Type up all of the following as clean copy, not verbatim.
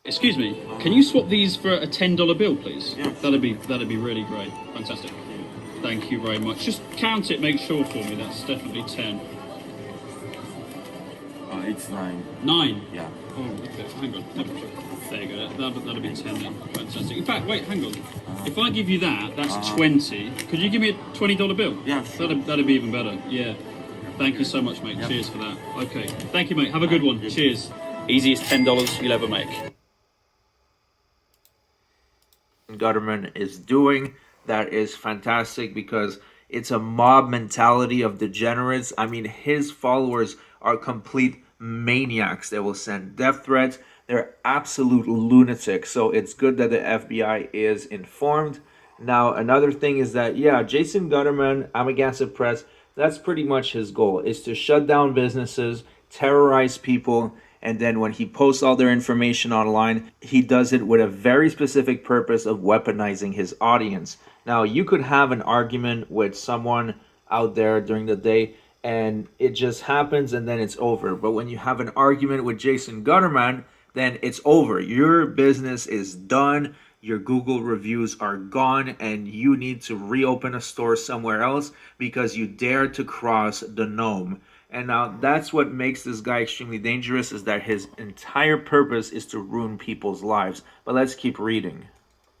Excuse me, can you swap these for a $10 bill, please? Yeah. That'd be really great. Fantastic. Thank you very much. Just count it, make sure for me. That's definitely 10. It's 9. 9? Yeah. Oh, okay. Hang on. There you go. That'll be 10 then. Fantastic. In fact, wait, hang on. If I give you that, that's 20. Could you give me a $20 bill? Yeah, sure. That'd be even better. Yeah. Thank you so much, mate. Yep. Cheers for that. Okay. Thank you, mate. Have a good one. Cheers. Easiest $10 you'll ever make. Gutterman is doing that is fantastic because it's a mob mentality of degenerates. I mean, his followers are complete maniacs. They will send death threats. They're absolute lunatics. So it's good that the FBI is informed. Now, another thing is that, yeah, Jason Gutterman, Amagansett Press, that's pretty much his goal, is to shut down businesses, terrorize people, and then when he posts all their information online, he does it with a very specific purpose of weaponizing his audience. Now, you could have an argument with someone out there during the day, and it just happens and then it's over. But when you have an argument with Jason Gutterman, then it's over. Your business is done. Your Google reviews are gone, and you need to reopen a store somewhere else because you dared to cross the gnome. And now that's what makes this guy extremely dangerous, is that his entire purpose is to ruin people's lives. But let's keep reading.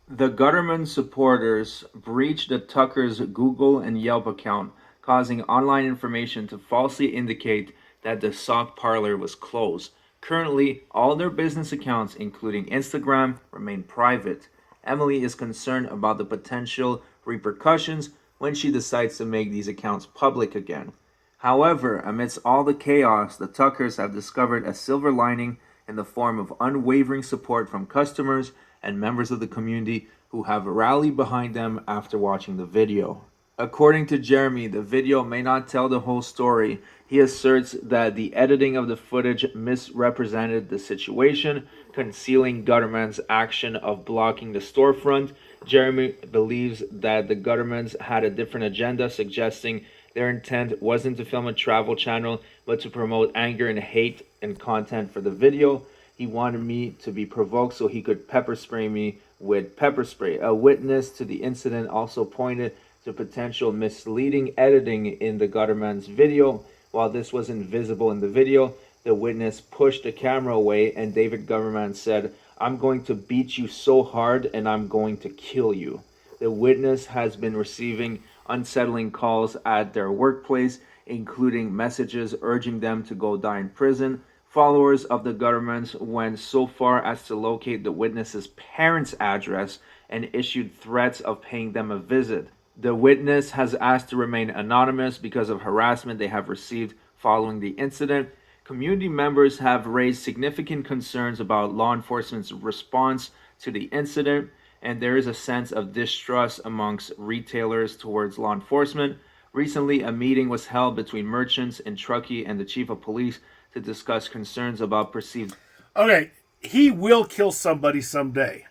The Gutterman supporters breached the Tucker's Google and Yelp account, causing online information to falsely indicate that the sock parlor was closed. Currently, all their business accounts, including Instagram, remain private. Emily is concerned about the potential repercussions when she decides to make these accounts public again. However, amidst all the chaos, the Tuckers have discovered a silver lining in the form of unwavering support from customers and members of the community who have rallied behind them after watching the video. According to Jeremy, the video may not tell the whole story. He asserts that the editing of the footage misrepresented the situation, concealing Gutterman's action of blocking the storefront. Jeremy believes that the Guttermans had a different agenda, suggesting their intent wasn't to film a travel channel, but to promote anger and hate and content for the video. He wanted me to be provoked so he could pepper spray me with pepper spray. A witness to the incident also pointed to potential misleading editing in the Gutterman's video. While this wasn't visible in the video, the witness pushed the camera away and David Gutterman said, "I'm going to beat you so hard and I'm going to kill you." The witness has been receiving unsettling calls at their workplace, including messages urging them to go die in prison. Followers of the Guttermans went so far as to locate the witness's parents' address and issued threats of paying them a visit. The witness has asked to remain anonymous because of harassment they have received following the incident. Community members have raised significant concerns about law enforcement's response to the incident, and there is a sense of distrust amongst retailers towards law enforcement. Recently, a meeting was held between merchants in Truckee and the chief of police to discuss concerns about perceived... Okay, he will kill somebody someday.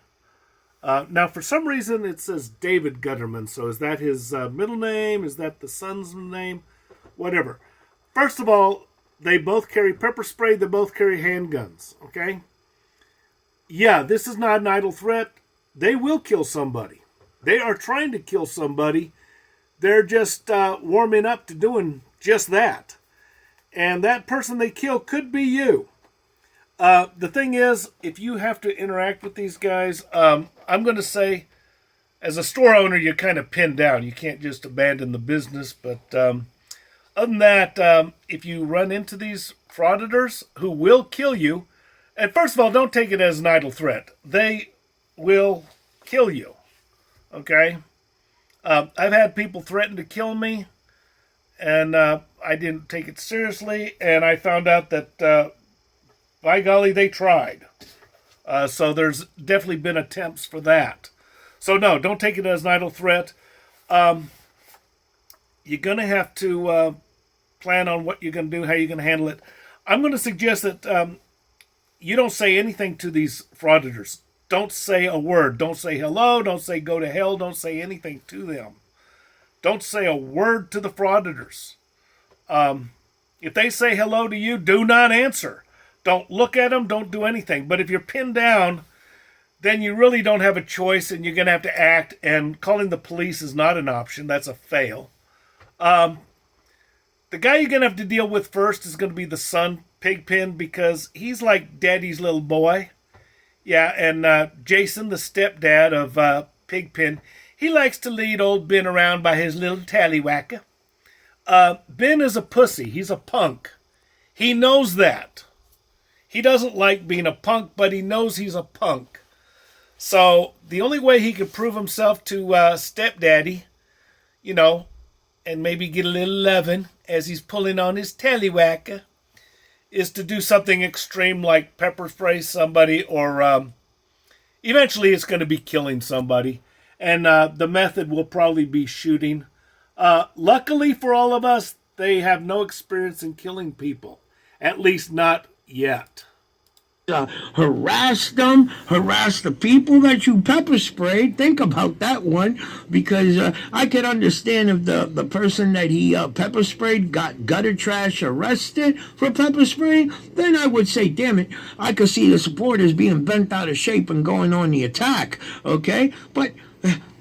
Now, for some reason, it says David Gutterman. So is that his middle name? Is that the son's name? Whatever. First of all, they both carry pepper spray. They both carry handguns. Okay? Yeah, this is not an idle threat. They will kill somebody. They are trying to kill somebody. They're just warming up to doing just that. And that person they kill could be you. The thing is, if you have to interact with these guys, I'm going to say, as a store owner, you're kind of pinned down. You can't just abandon the business. But other than that, if you run into these frauditors who will kill you, and first of all, don't take it as an idle threat. They will kill you. Okay? I've had people threaten to kill me, and I didn't take it seriously, and I found out that, by golly, they tried. So there's definitely been attempts for that. So no, don't take it as an idle threat. You're going to have to plan on what you're going to do, how you're going to handle it. I'm going to suggest that you don't say anything to these frauditors. Don't say a word. Don't say hello. Don't say go to hell. Don't say anything to them. Don't say a word to the frauditors. If they say hello to you, do not answer. Don't look at them. Don't do anything. But if you're pinned down, then you really don't have a choice, and you're going to have to act, and calling the police is not an option. That's a fail. The guy you're going to have to deal with first is going to be the son, Pigpen, because he's like Daddy's little boy. Yeah, and Jason, the stepdad of Pigpen, he likes to lead old Ben around by his little tallywhacker. Ben is a pussy. He's a punk. He knows that. He doesn't like being a punk, but he knows he's a punk. So the only way he could prove himself to stepdaddy, you know, and maybe get a little lovin' as he's pulling on his tallywhacker, is to do something extreme like pepper spray somebody, or eventually it's going to be killing somebody. And the method will probably be shooting. Luckily for all of us, they have no experience in killing people. At least not yet. Harass them, harass the people that you pepper sprayed. Think about that one, because I could understand if the person that he pepper sprayed got Guttertrash arrested for pepper spraying, then I would say, damn it, I could see the supporters being bent out of shape and going on the attack, okay? But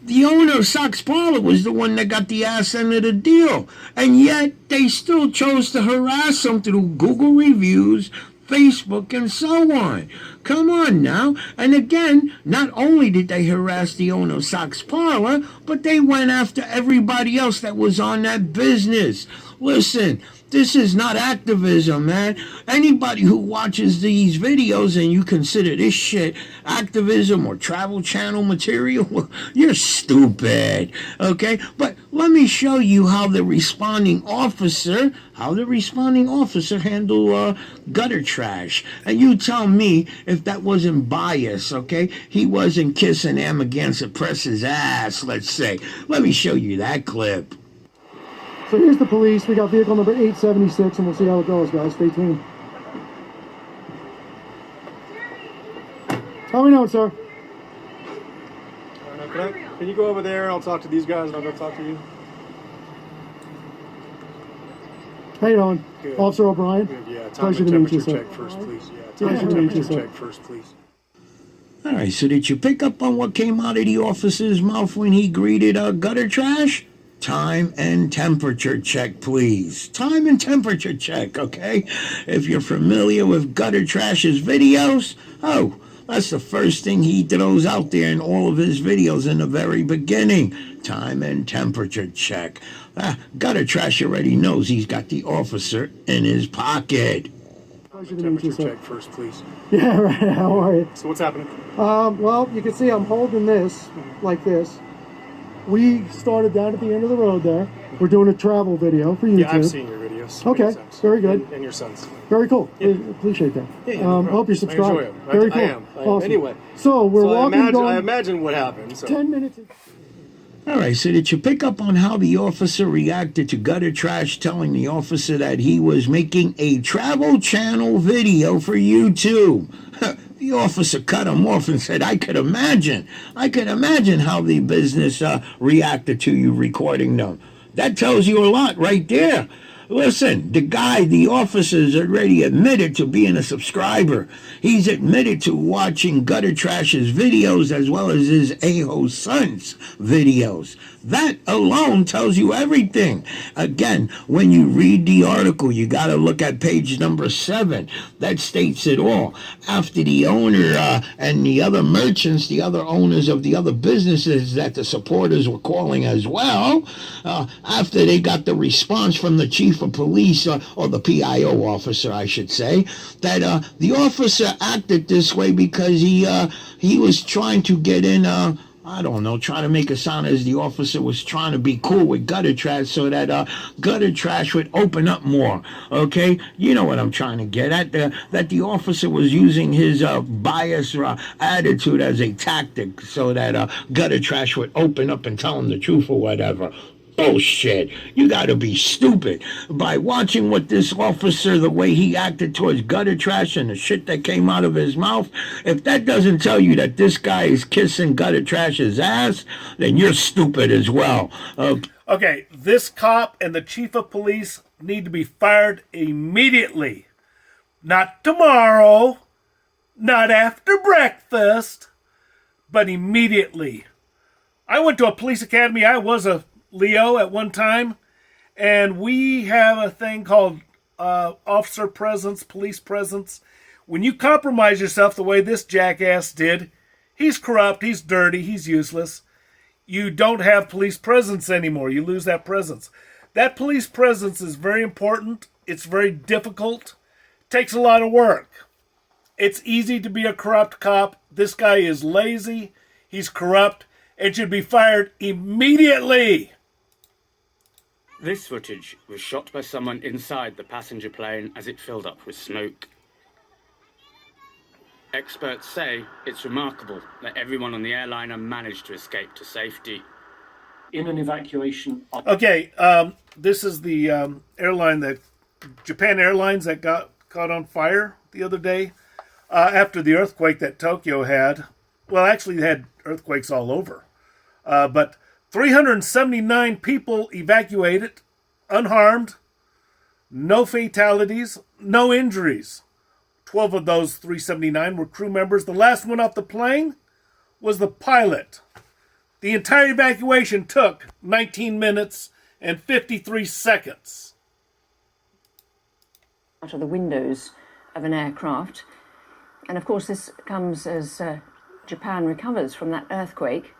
the owner of Sox Parlor was the one that got the ass end of the deal, and yet they still chose to harass him through Google reviews, Facebook, and so on. Come on now. And again, not only did they harass the owner of Sox Parlor, but they went after everybody else that was on that business. Listen, this is not activism, man. Anybody who watches these videos and you consider this shit activism or Travel Channel material, you're stupid, okay? But let me show you how the responding officer handled Guttertrash. And you tell me if that wasn't bias, okay? He wasn't kissing Amagansett Press's ass, let's say. Let me show you that clip. So here's the police. We got vehicle number 876, and we'll see how it goes, guys. Stay tuned. How we know, sir? Can you go over there and I'll talk to these guys and I'll go talk to you? How you doing? Good. Officer O'Brien? Good, yeah. Pleasure to meet you, sir. Check first, please. Pleasure to meet you, sir. Check first, please. All right, so did you pick up on what came out of the officer's mouth when he greeted Guttertrash? Time and temperature check, please. Time and temperature check, okay? If you're familiar with Guttertrash's videos, that's the first thing he throws out there in all of his videos in the very beginning. Time and temperature check. Guttertrash already knows he's got the officer in his pocket. Pleasure to meet you, sir. Check first, please. Yeah, right. How are you? So what's happening? Well, you can see I'm holding this like this. We started down at the end of the road there. We're doing a travel video for YouTube. Yeah, I've seen your videos. Okay, very good. And your son's. Very cool. Yeah. Appreciate that. Yeah, no I hope you're subscribed. I enjoy them. Very cool. I am. Awesome. Anyway. So we're walking. I imagine what happened. So. 10 minutes. All right, so did you pick up on how the officer reacted to Guttertrash telling the officer that he was making a Travel Channel video for YouTube? The officer cut him off and said, I could imagine how the business reacted to you recording them. That tells you a lot right there. Listen, the officer's already admitted to being a subscriber. He's admitted to watching Guttertrash's videos as well as his Aho son's videos. That alone tells you everything. Again, when you read the article, you got to look at page number 7. That states it all. After the owner and the other merchants, the other owners of the other businesses that the supporters were calling as well, after they got the response from the chief of police, or the PIO officer, I should say, that the officer acted this way because he was trying to get in, trying to make it sound as the officer was trying to be cool with Guttertrash so that Guttertrash would open up more, okay? You know what I'm trying to get at, that the officer was using his bias attitude as a tactic so that Guttertrash would open up and tell him the truth or whatever. Bullshit. You gotta be stupid. By watching what this officer, the way he acted towards Guttertrash and the shit that came out of his mouth, if that doesn't tell you that this guy is kissing Guttertrash's ass, then you're stupid as well. Okay, this cop and the chief of police need to be fired immediately. Not tomorrow, not after breakfast, but immediately. I went to a police academy. I was a Leo at one time, and we have a thing called officer presence, police presence. When you compromise yourself the way this jackass did, he's corrupt, he's dirty, he's useless. You don't have police presence anymore. You lose that presence. That police presence is very important. It's very difficult. It takes a lot of work. It's easy to be a corrupt cop. This guy is lazy. He's corrupt and should be fired immediately. This footage was shot by someone inside the passenger plane as it filled up with smoke. Experts say it's remarkable that everyone on the airliner managed to escape to safety. In an evacuation... Okay, this is the airline that... Japan Airlines that got caught on fire the other day after the earthquake that Tokyo had. Well, actually, they had earthquakes all over. But 379 people evacuated, unharmed, no fatalities, no injuries. 12 of those 379 were crew members. The last one off the plane was the pilot. The entire evacuation took 19 minutes and 53 seconds. Out of the windows of an aircraft. And of course this comes as Japan recovers from that earthquake.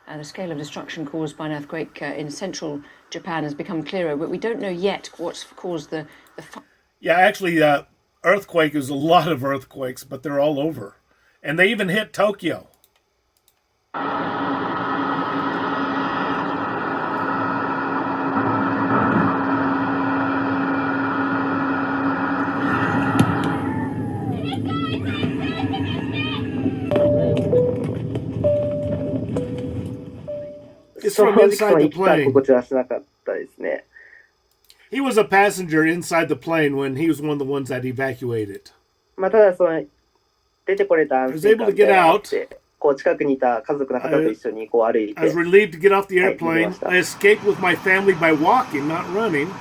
The scale of destruction caused by an earthquake in central Japan has become clearer, but we don't know yet what's caused the Yeah, actually, earthquake is a lot of earthquakes, but they're all over. And they even hit Tokyo. It's from inside the plane. He was a passenger inside the plane when he was one of the ones that evacuated. He was able to get out. I was relieved to get off the airplane. I escaped with my family by walking, not running.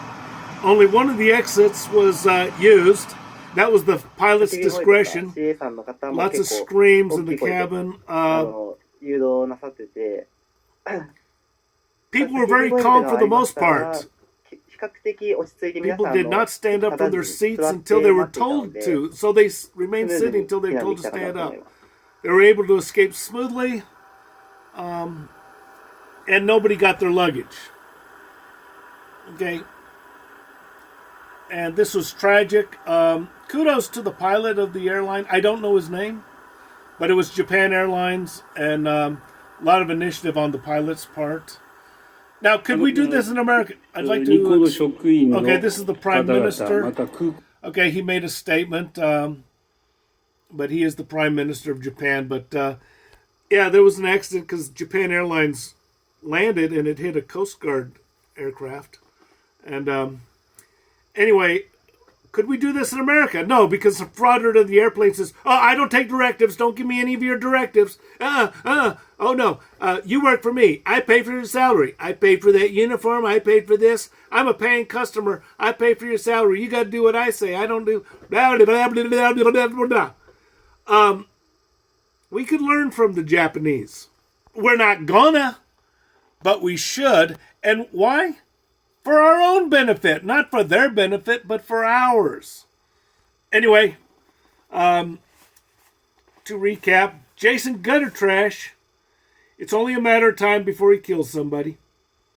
Only one of the exits was used. That was the pilot's discretion. Lots of screams in the cabin. People were very calm for the most part. People did not stand up from their seats until they were told to. So they remained sitting until they were told to stand up. They were able to escape smoothly. And nobody got their luggage. Okay. And this was tragic. Kudos to the pilot of the airline. I don't know his name, but it was Japan Airlines, and a lot of initiative on the pilot's part. Now, could we do this in America? I'd like to... Okay, this is the Prime Minister. Okay, he made a statement, but he is the Prime Minister of Japan. But, yeah, there was an accident because Japan Airlines landed and it hit a Coast Guard aircraft. And anyway, could we do this in America? No, because the fraudster of the airplane says, "Oh, I don't take directives. Don't give me any of your directives. Oh, no. You work for me. I pay for your salary. I paid for that uniform. I paid for this. I'm a paying customer. I pay for your salary. You got to do what I say. I don't do... Blah, blah, blah, blah, blah, blah, blah, blah." We could learn from the Japanese. We're not gonna, but we should. And why? For our own benefit, not for their benefit, but for ours. Anyway, to recap, Jason Guttertrash, it's only a matter of time before he kills somebody.